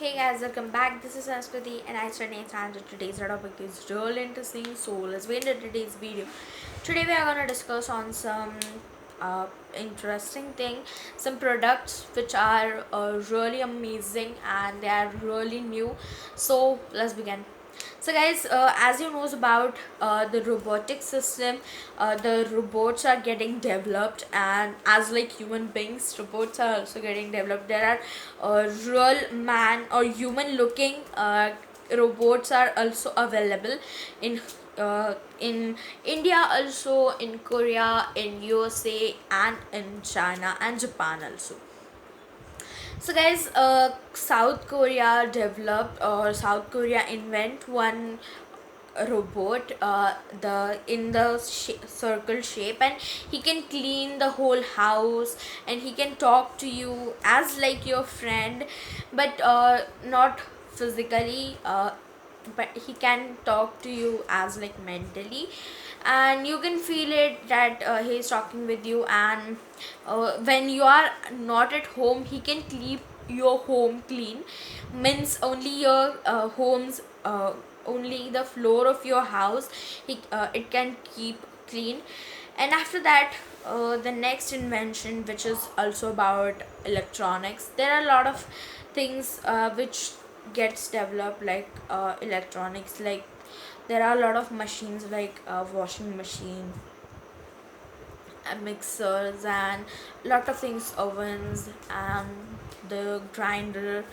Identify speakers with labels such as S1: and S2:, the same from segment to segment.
S1: Hey guys, welcome back. This is Sanskriti and I study and today's topic is real interesting. So let's get into today's video. Today we are gonna discuss on some interesting thing, some products which are really amazing and they are really new. So let's begin. So guys, as you knows about the robotic system, the robots are getting developed, and as like human beings, robots are also getting developed. There are real man or human looking robots are also available in in India, also in Korea, in USA, and in China and Japan also. So guys, South Korea developed or South Korea invent one robot, the in the circle shape, and he can clean the whole house, and he can talk to you as like your friend, but not physically, but he can talk to you as like mentally, and you can feel it that he's talking with you. And when you are not at home, he can keep your home clean, means only your home's only the floor of your house it can keep clean. And after that, the next invention, which is also about electronics, there are a lot of things which gets developed like electronics, like there are a lot of machines like washing machine, mixers, and lot of things, ovens, and the grinder,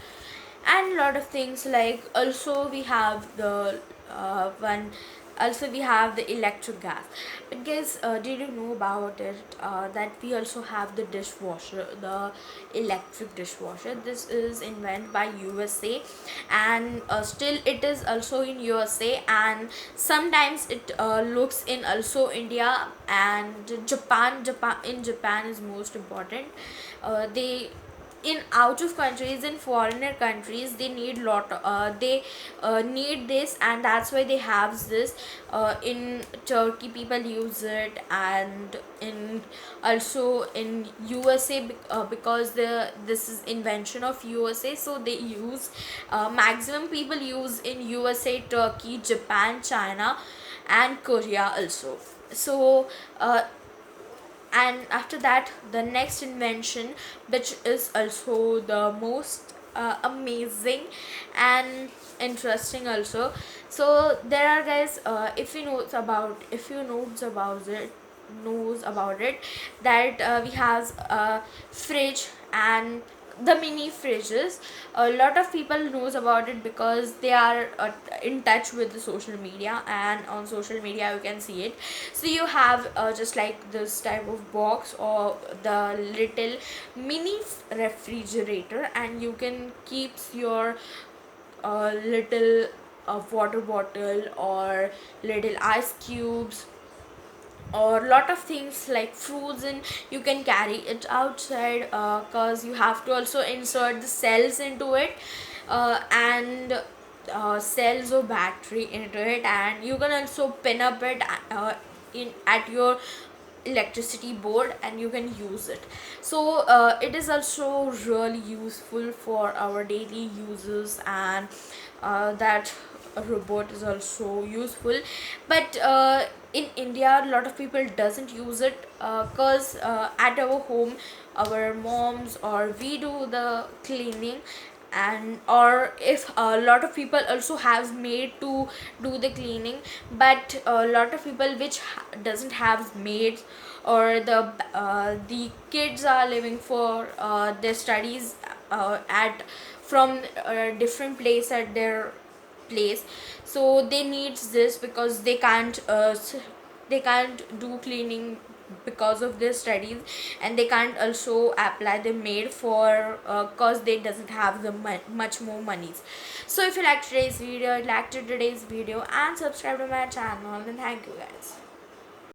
S1: and lot of things. Like also we have the one also we have the electric gas. But guys, did you know about it, that we also have the dishwasher, the electric dishwasher. This is invented by USA, and still it is also in USA, and sometimes it looks in also India and Japan. In Japan is most important. They in out of countries, in foreigner countries, they need they need this, and that's why they have this. In Turkey people use it, and in also in USA, because this is invention of USA, so they use, maximum people use in USA, Turkey, Japan, China, and Korea also. So and after that, the next invention, which is also the most amazing and interesting also. So there are guys, if you knows about it, that we have a fridge and the mini fridges. A lot of people knows about it because they are in touch with the social media, and on social media you can see it. So you have just like this type of box or the little mini refrigerator, and you can keep your little water bottle or little ice cubes or lot of things like fruits, and you can carry it outside, because you have to also insert the cells into it, and cells or battery into it, and you can also pin up it in at your electricity board, and you can use it. So it is also really useful for our daily uses, and that robot is also useful. But in India, a lot of people doesn't use it, because at our home, our moms or we do the cleaning, and or if a lot of people also have maid to do the cleaning. But a lot of people which doesn't have maids, or the kids are living for their studies at from a different place at their place, so they need this because they can't do cleaning because of their studies, and they can't also apply the maid for cause they doesn't have the much more monies. So if you like today's video, and subscribe to my channel, and thank you guys.